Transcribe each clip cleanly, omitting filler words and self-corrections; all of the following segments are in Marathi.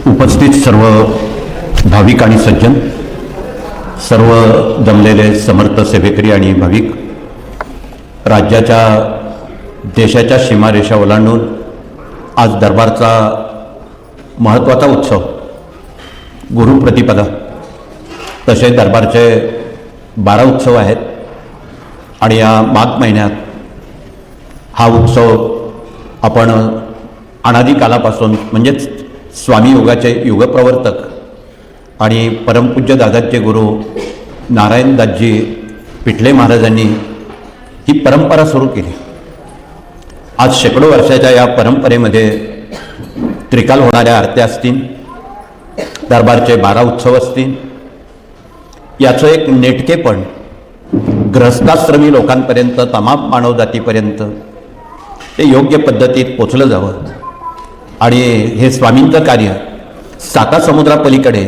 उपस्थित सर्व भाविक आणि सज्जन, सर्व जमलेले समर्थ सेवेकरी आणि भाविक, राज्याच्या देशाच्या सीमारेषा ओलांडून आज दरबारचा महत्त्वाचा उत्सव गुरुप्रतिपदा, तसे दरबारचे 12 उत्सव आहेत आणि या माघ महिन्यात हा उत्सव आपण अनादी कालापासून म्हणजेच स्वामी योगाचे युगप्रवर्तक आणि परमपूज्य दादाचे गुरु नारायणदासजी पिठले महाराजांनी ही परंपरा सुरू केली. आज शेकडो वर्षाच्या या परंपरेमध्ये त्रिकाल होणाऱ्या आरत्या असतील, दरबारचे 12 उत्सव असतील, याचं एक नेटकेपण गृहस्थाश्रमी लोकांपर्यंत, तमाम मानवजातीपर्यंत ते योग्य पद्धतीत पोचलं जावं आणि हे स्वामींचं कार्य साता समुद्रापलीकडे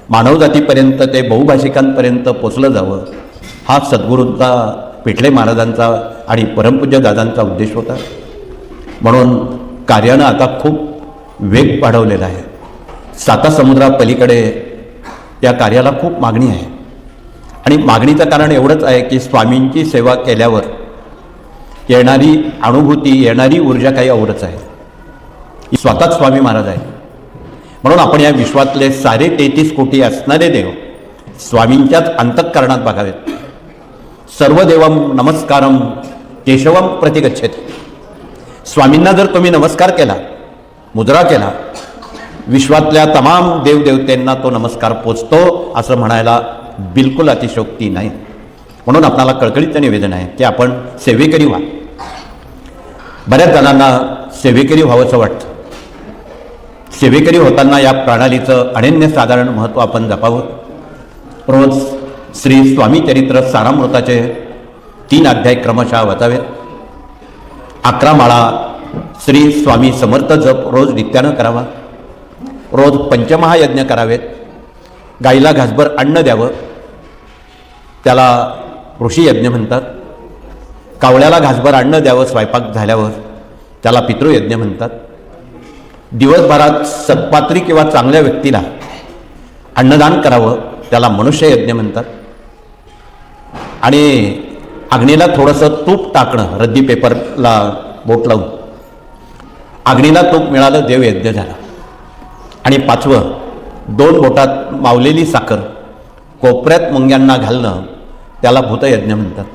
मानवजातीपर्यंत, ते बहुभाषिकांपर्यंत पोचलं जावं, हा सद्गुरूंचा, पिठले महाराजांचा आणि परमपूज्य दादांचा उद्देश होता. म्हणून कार्यानं आता खूप वेग वाढवलेला आहे. साता समुद्रापलीकडे या कार्याला खूप मागणी आहे आणि मागणीचं कारण एवढंच आहे की स्वामींची सेवा केल्यावर येणारी अनुभूती, येणारी ऊर्जा काही औरच आहे. ही स्वतःच स्वामी महाराज आहे. म्हणून आपण या विश्वातले सारे 33 कोटी असणारे देव स्वामींच्याच अंतःकरणात बघावेत. सर्व देवम नमस्कारम केशवम प्रतिगच्छेत. स्वामींना जर तुम्ही नमस्कार केला, मुद्रा केला, विश्वातल्या तमाम देवदेवतेंना तो नमस्कार पोचतो असं म्हणायला बिलकुल अतिशयोक्ती नाही. म्हणून आपणाला कळकळीचं निवेदन आहे की आपण सेवेकरी व्हा. बऱ्याच जणांना सेवेकरी व्हावंसं वाटतं. सेवेकरी होताना या प्रणालीचं अनन्यसाधारण महत्त्व आपण जपावं. रोज श्री स्वामी चरित्र सारामृताचे 3 अध्याय क्रमशः वाचावेत. 11 माळा श्री स्वामी समर्थ जप रोज नित्यानं करावा. रोज पंचमहायज्ञ करावेत. गाईला घासभर अन्न द्यावं, त्याला ऋषीयज्ञ म्हणतात. कावळ्याला घासभर अन्न द्यावं स्वयंपाक झाल्यावर, त्याला पितृयज्ञ म्हणतात. दिवसभरात सत्पात्री किंवा चांगल्या व्यक्तीला अन्नदान करावं, त्याला मनुष्ययज्ञ म्हणतात. आणि अग्नीला थोडंसं तूप टाकणं, रद्दी पेपरला बोट लावून अग्नीला तूप मिळालं, देवयज्ञ झाला. आणि 5वं, 2 बोटात मावलेली साखर कोपऱ्यात मुंग्यांना घालणं, त्याला भूतयज्ञ म्हणतात.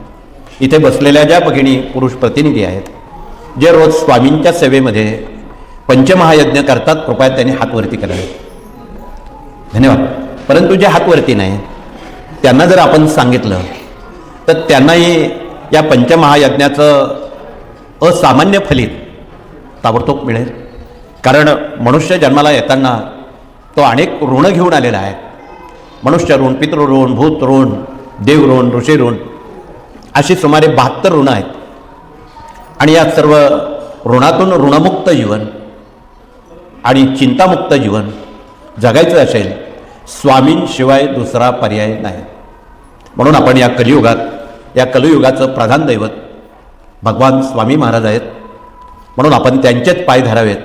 इथे बसलेल्या ज्या भगिनी पुरुष प्रतिनिधी आहेत, जे रोज स्वामींच्या सेवेमध्ये पंचमहायज्ञ करतात, कृपया त्यांनी हातवरती करावे. धन्यवाद. परंतु जे हातवरती नाही त्यांना जर आपण सांगितलं तर त्यांनाही या पंचमहायज्ञाचं असामान्य फलित ताबडतोब मिळेल. कारण मनुष्य जन्माला येताना तो अनेक ऋण घेऊन आलेला आहे. मनुष्य ऋण, पितृऋण, भूत ऋण, देव ऋण, ऋषी ऋण, अशी सुमारे 72 ऋण आहेत. आणि या सर्व ऋणातून ऋणमुक्त जीवन आणि चिंतामुक्त जीवन जगायचं असेल, स्वामींशिवाय दुसरा पर्याय नाही. म्हणून आपण या कलियुगात, या कलियुगाचं प्रधान दैवत भगवान स्वामी महाराज आहेत. म्हणून आपण त्यांचेच पाय धरावेत,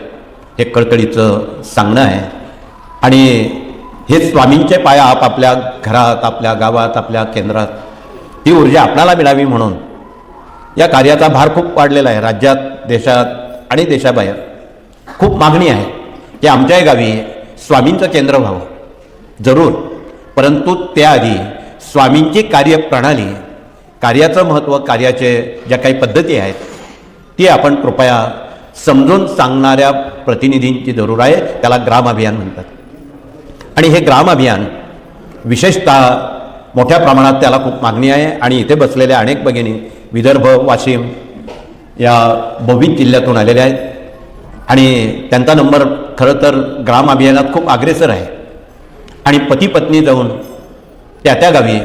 हे कळकळीचं सांगणं आहे. आणि हे स्वामींचे पाय आपापल्या घरात, आपल्या गावात, आपल्या केंद्रात ही ऊर्जा आपल्याला मिळावी म्हणून या कार्याचा भार खूप वाढलेला आहे. राज्यात, देशात आणि देशाबाहेर खूप मागणी आहे की आमच्याही गावी स्वामींचं केंद्र व्हावं. जरूर, परंतु त्याआधी स्वामींची कार्यप्रणाली, कार्याचं महत्त्व, कार्याचे ज्या काही पद्धती आहेत ती आपण कृपया समजून सांगणाऱ्या प्रतिनिधींची जरूर आहे. त्याला ग्राम अभियान म्हणतात. आणि हे ग्राम अभियान विशेषतः मोठ्या प्रमाणात त्याला खूप मागणी आहे. आणि इथे बसलेल्या अनेक भगिनी विदर्भ, वाशिम या बहुविध जिल्ह्यातून आलेल्या आहेत आणि त्यांचा नंबर खरं तर ग्राम अभियानात खूप अग्रेसर आहे. आणि पती पत्नी जाऊन त्या गावी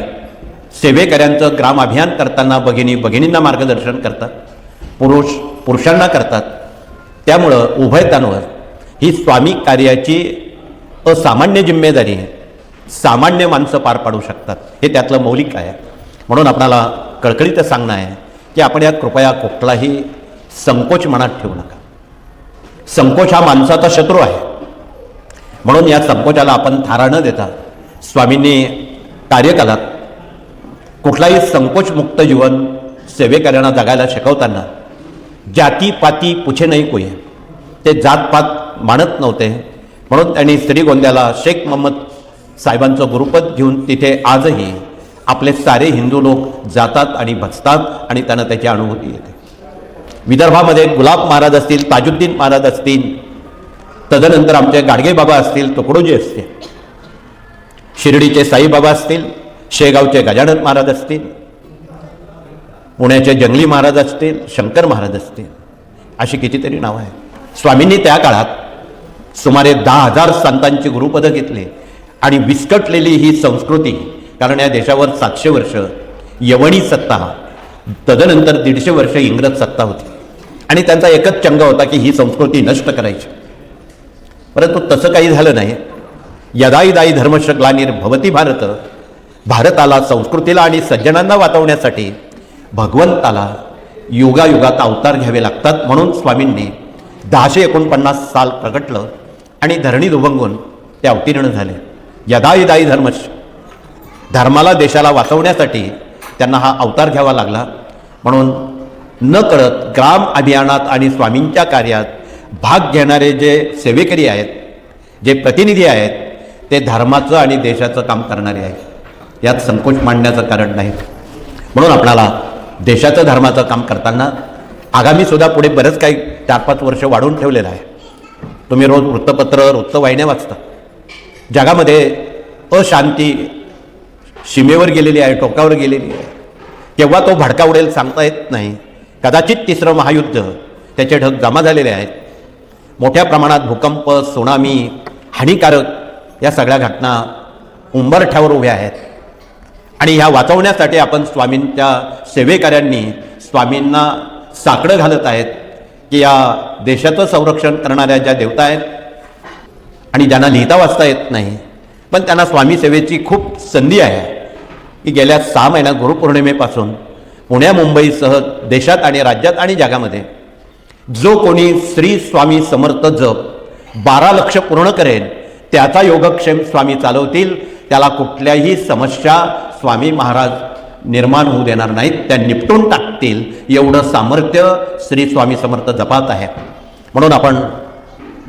सेवेकऱ्यांचं ग्राम अभियान करताना भगिनींना मार्गदर्शन करतात, पुरुष पुरुषांना करतात. त्यामुळं उभयतांवर ही स्वामी कार्याची असामान्य जिम्मेदारी सामान्य माणसं पार पाडू शकतात, हे त्यातलं मौलिक आहे. म्हणून आपणाला कळकळीचं सांगणं आहे की आपण यात कृपया कुठलाही संकोच मनात ठेवू नका. संकोच हा माणसाचा शत्रू आहे. म्हणून या संकोचाला आपण थारा न देता स्वामींनी कार्यकालात कुठलाही संकोचमुक्त जीवन सेवेकऱ्यांना जगायला शिकवताना जातीपाती पुछे नाही कोई, ते जातपात मानत नव्हते. म्हणून त्यांनी श्रीगोंद्याला शेख मोहम्मद साहेबांचं गुरुपद घेऊन तिथे आजही आपले सारे हिंदू लोक जातात आणि भजतात आणि त्यांना त्याची अनुभूती येते. विदर्भामध्ये गुलाब महाराज असतील, ताजुद्दीन महाराज असतील, तदनंतर आमचे गाडगेबाबा असतील, तुकडोजी असतील, शिर्डीचे साईबाबा असतील, शेगावचे गजानन महाराज असतील, पुण्याचे जंगली महाराज असतील, शंकर महाराज असतील, अशी कितीतरी नावं आहेत. स्वामींनी त्या काळात सुमारे 10,000 संतांची गुरुपदं घेतली आणि विस्कटलेली ही संस्कृती, कारण या देशावर 700 वर्ष यवनी सत्ता, तदनंतर 150 वर्ष इंग्रज सत्ता होती आणि त्यांचा एकच चंग होता की ही संस्कृती नष्ट करायची. परंतु तसं काही झालं नाही. यदाईदाई धर्मश ग्लानिर्भवती भारत, भारताला, संस्कृतीला आणि सज्जनांना वाचवण्यासाठी भगवंताला युगायुगात अवतार घ्यावे लागतात. म्हणून स्वामींनी 1049 साल प्रगटलं आणि धरणी दुभंगून ते अवतीर्ण झाले. यदाईदाई धर्मश, धर्माला, देशाला वाचवण्यासाठी त्यांना हा अवतार घ्यावा लागला. म्हणून न कळत ग्राम अभियानात आणि स्वामींच्या कार्यात भाग घेणारे जे सेवेकरी आहेत, जे प्रतिनिधी आहेत, ते धर्माचं आणि देशाचं काम करणारे आहेत. यात संकोच मांडण्याचं कारण नाही. म्हणून आपल्याला देशाचं धर्माचं काम करताना आगामीसुद्धा पुढे बरंच काही 4-5 वर्ष वाढवून ठेवलेलं आहे. तुम्ही रोज वृत्तपत्र, वृत्तवाहिन्या वाचता. जगामध्ये अशांती सीमेवर गेलेली आहे, टोकावर गेलेली आहे. केव्हा तो भडका उडेल सांगता येत नाही. कदाचित 3रं महायुद्ध, त्याचे ढग जमा झालेले आहेत. मोठ्या प्रमाणात भूकंप, सुनामी, हानिकारक या सगळ्या घटना उंबरठ्यावर उभ्या आहेत आणि ह्या वाचवण्यासाठी आपण स्वामींच्या सेवेकऱ्यांनी स्वामींना साकडं घालत आहेत की या देशाचं संरक्षण करणाऱ्या ज्या देवता आहेत आणि ज्यांना लिहिता वाचता येत नाही, पण त्यांना स्वामी सेवेची खूप संधी आहे की गेल्या 6 महिन्यात गुरुपौर्णिमेपासून पुण्या मुंबईसह देशात आणि राज्यात आणि जगामध्ये जो कोणी श्री स्वामी समर्थ जप 12 लक्ष पूर्ण करेल त्याचा योगक्षेम स्वामी चालवतील. त्याला कुठल्याही समस्या स्वामी महाराज निर्माण होऊ देणार नाहीत, त्या निपटून टाकतील. एवढं सामर्थ्य श्री स्वामी समर्थ जपात आहे. म्हणून आपण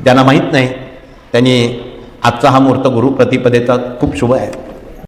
ज्यांना माहीत नाही त्यांनी आजचा हा मुहूर्त गुरुप्रतिपदेचा खूप शुभ आहे.